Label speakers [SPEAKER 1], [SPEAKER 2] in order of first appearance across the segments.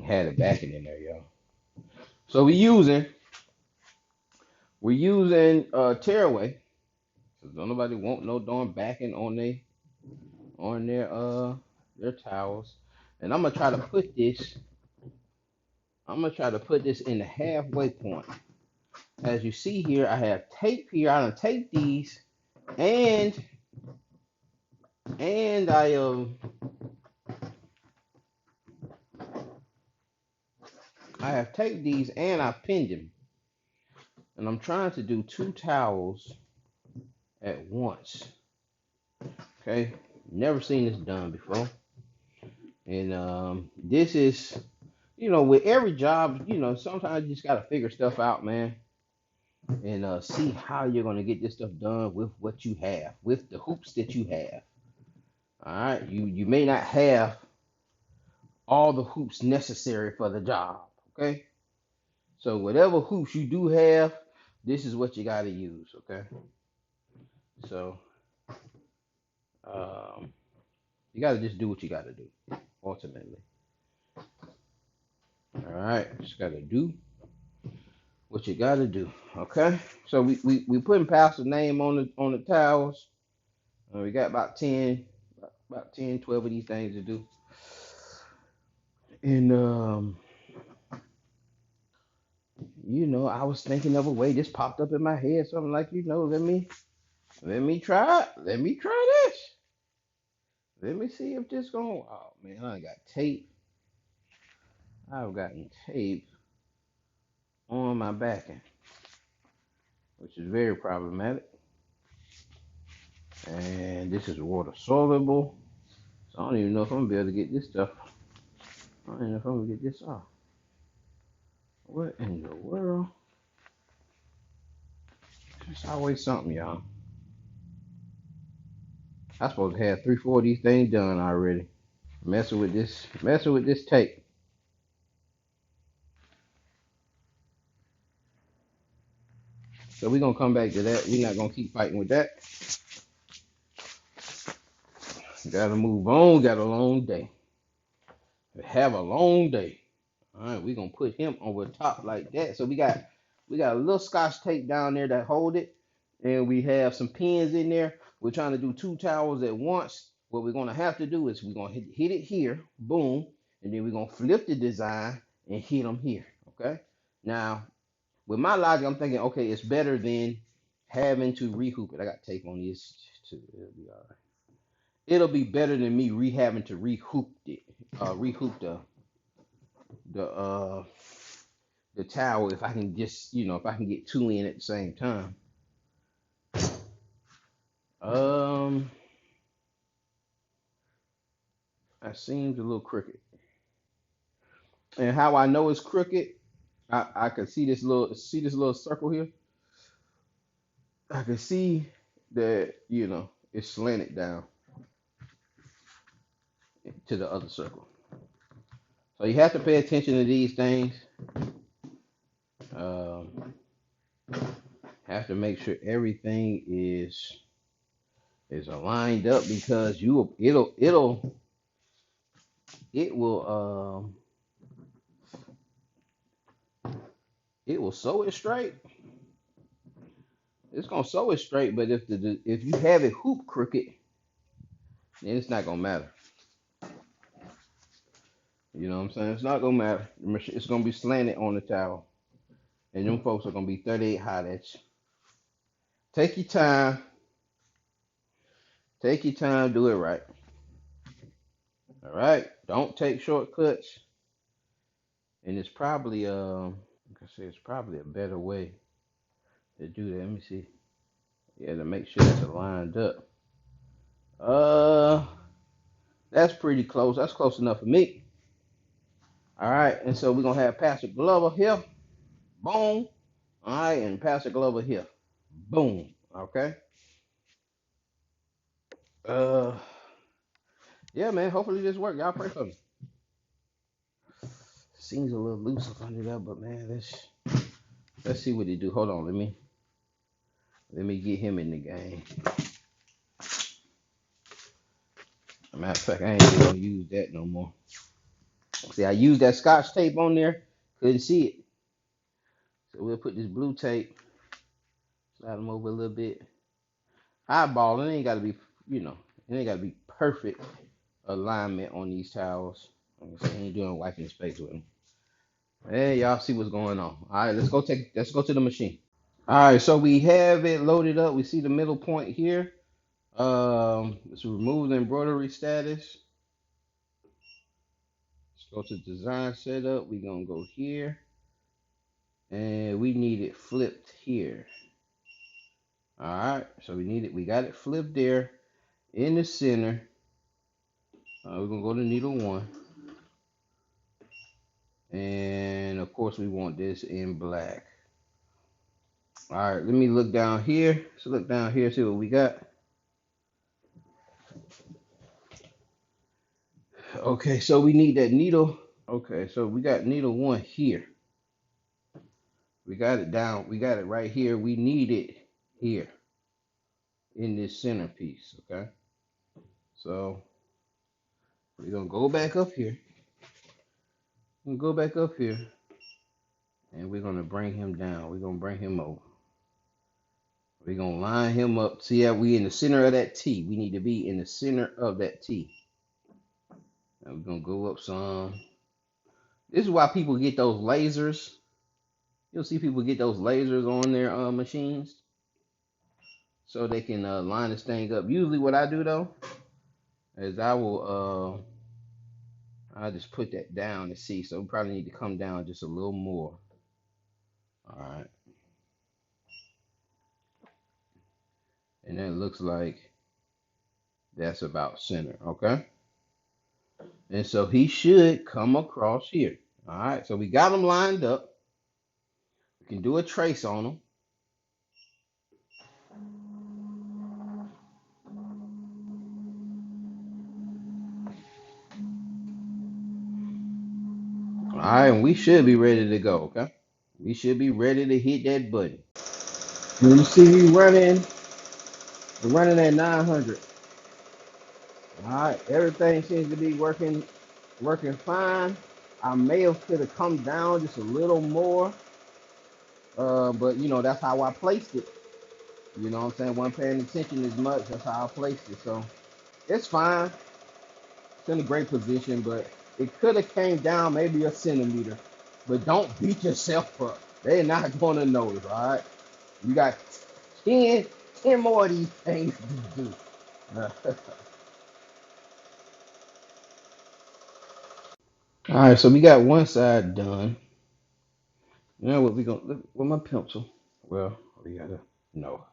[SPEAKER 1] had it backing in there, y'all. So we're using tearaway. Cause don't nobody want no darn backing on their towels. And I'm gonna try to put this in the halfway point. As you see here, I have tape here. I done taped these, and and I have taped these and I pinned them. And I'm trying to do two towels at once. Okay, never seen this done before. And this is, with every job, sometimes you just gotta figure stuff out, man, and see how you're gonna get this stuff done with what you have, with the hoops that you have. All right, you may not have all the hoops necessary for the job. Okay, so whatever hoops you do have, this is what you gotta use. Okay, so um, you gotta just do what you gotta do. Ultimately, all right, just gotta do what you gotta do. Okay, so we putting Pastor's name on the towels. We got about 10, 12 of these things to do. And I was thinking of a way. This popped up in my head. Something like, let me try it. Let me try this. Let me see if this going. Oh man, I got tape. I've gotten tape on my backing, which is very problematic. And this is water soluble. So I don't even know if I'm gonna be able to get this stuff. I don't even know if I'm gonna get this off. What in the world? It's always something, y'all. I supposed to have 3, 4 of these things done already. Messing with this tape. So we're gonna come back to that. We're not gonna keep fighting with that. Gotta move on. Got a long day. Have a long day. All right, we're gonna put him over top like that. So we got a little scotch tape down there that hold it, and we have some pins in there. We're trying to do two towels at once. What we're gonna have to do is we're gonna hit it here, boom, and then we're gonna flip the design and hit them here. Okay. Now, with my logic, I'm thinking, okay, it's better than having to rehoop it. I got tape on this too. It'll be all right. It'll be better than me having to rehoop the uh the towel if I can just if I can get two in at the same time. Um, that seems a little crooked. And how I know it's crooked, I can see this little circle here. I can see that it's slanted down to the other circle. So you have to pay attention to these things. Um, have to make sure everything is aligned up because it will it will sew it straight. It's gonna sew it straight, but if you have it hoop crooked, then it's not gonna matter. You know what I'm saying? It's not gonna matter. It's gonna be slanted on the towel, and them folks are gonna be 38 hot at you. Take your time. Take your time. Do it right. All right. Don't take shortcuts. And it's probably like I said, it's probably a better way to do that. Let me see. Yeah, to make sure it's lined up. Uh, that's pretty close. That's close enough for me. All right, and so we're gonna have Pastor Glover here. Boom. All right, and Pastor Glover here. Boom. Okay. Uh, yeah, man. Hopefully this work. Y'all pray for me. Seems a little loose up under there, but man, let's see what he do. Hold on. Let me get him in the game. Matter of fact, I ain't even gonna use that no more. See, I used that scotch tape on there, couldn't see it. So we'll put this blue tape, slide them over a little bit. Eyeball, it ain't gotta be, you know, it ain't gotta be perfect alignment on these towels. Like I said, I ain't doing wiping space with them. Hey, y'all see what's going on. All right, let's go to the machine. All right, so we have it loaded up. We see the middle point here. Let's remove the embroidery status. Let's go to design setup. We're gonna go here, and we need it flipped here. All right, so we got it flipped there in the center. We're gonna go to needle one, and of course we want this in black. All right, let me look down here. So look down here, see what we got. Okay, so we need that needle. Okay, so we got needle one here. We got it down. We got it right here. We need it here in this centerpiece. Okay, so we're gonna go back up here. We're gonna go back up here, and we're gonna bring him down. We're gonna bring him over. We're gonna line him up. See how we in the center of that T. We need to be in the center of that T. And we're gonna go up some. This is why people get those lasers. You'll see people get those lasers on their machines so they can line this thing up. Usually, what I do though is I just put that down to see. So we probably need to come down just a little more. All right, and then it looks like that's about center. Okay, and so he should come across here. All right, so we got them lined up. We can do a trace on them. All right, and we should be ready to go. Okay, we should be ready to hit that button. When you see me running at 900. All right, everything seems to be working fine. I may have could have come down just a little more, but you know that's how I placed it. You know what I'm saying? Wasn't paying attention as much. That's how I placed it. So it's fine. It's in a great position, but it could have came down maybe a centimeter. But don't beat yourself up. They're not gonna notice. All right, you got 10, 10 more of these things to do. All right, so we got one side done. Now what we gonna look with my pencil? Well, we gotta no,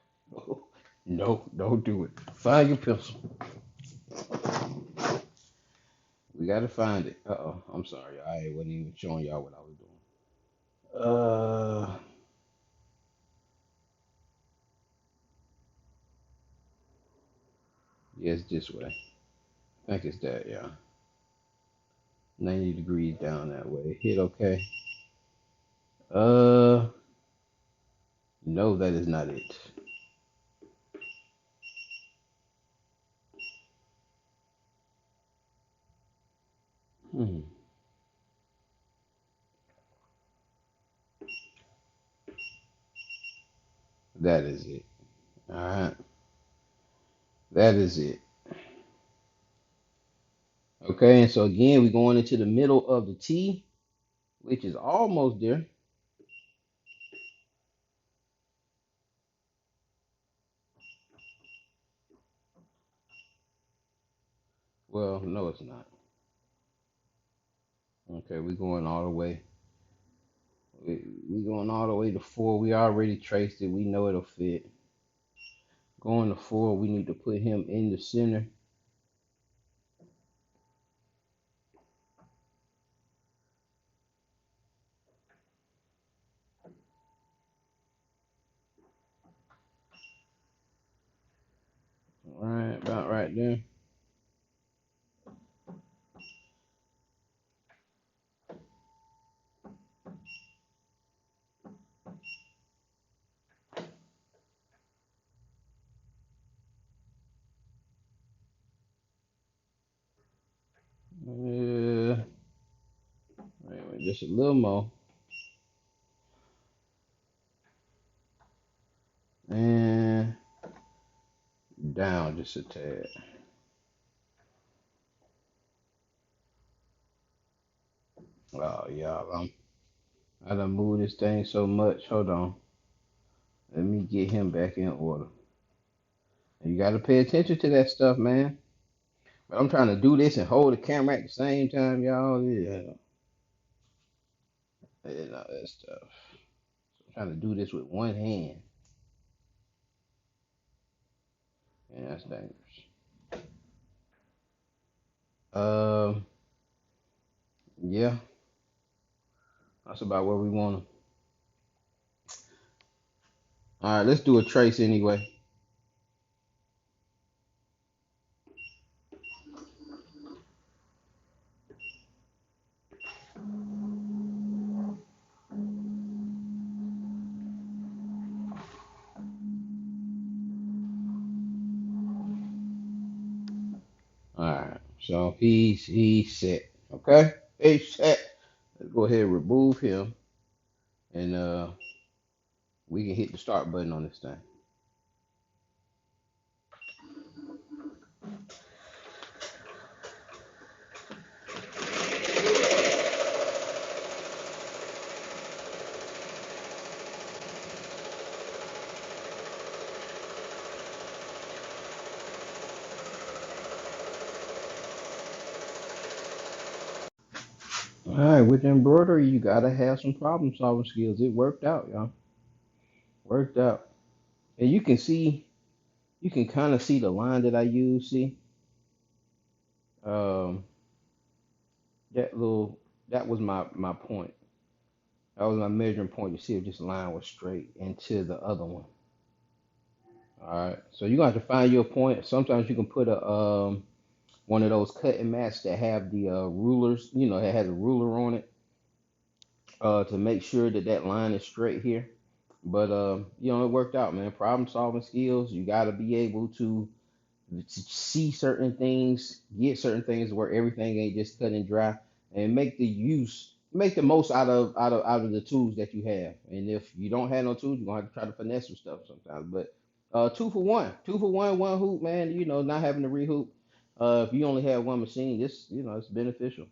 [SPEAKER 1] no, don't do it. Find your pencil. We gotta find it. Uh-oh, I'm sorry. I wasn't even showing y'all what I was doing. Yes, this way. I think it's that, yeah. 90 degrees down that way. Hit okay. Uh, no, that is not it. Hmm. That is it. All right, that is it. Okay, and so again, we're going into the middle of the T, which is almost there. Well, no, it's not. Okay, we're going all the way. We going all the way to four. We already traced it. We know it'll fit. Going to four, we need to put him in the center. All right, about right there. Uh, just a little more. And down just a tad. Oh, y'all, I done moved this thing so much. Hold on. Let me get him back in order. You got to pay attention to that stuff, man. But I'm trying to do this and hold the camera at the same time, y'all. Yeah, and all that stuff. I'm trying to do this with one hand. Yeah, that's dangerous. Um, yeah, that's about where we want to. All right, let's do a trace anyway. All right, so he's set. Okay, he's set. Let's go ahead and remove him, and we can hit the start button on this thing. All right, with embroidery, you gotta have some problem solving skills. It worked out, y'all. Worked out, and you can see, you can kind of see the line that I use. See, um, that little, that was my point. That was my measuring point to see if this line was straight into the other one. All right, so you're gonna have to find your point. Sometimes you can put a one of those cutting mats that have the rulers. You know, it has a ruler on it to make sure that that line is straight here. But you know, it worked out, man. Problem solving skills. You got to be able to see certain things, get certain things where everything ain't just cut and dry, and make the most out of the tools that you have. And if you don't have no tools, you're gonna have to try to finesse some stuff sometimes. But two for one hoop, man. You know, not having to rehoop. If you only have one machine, this, you know, it's beneficial.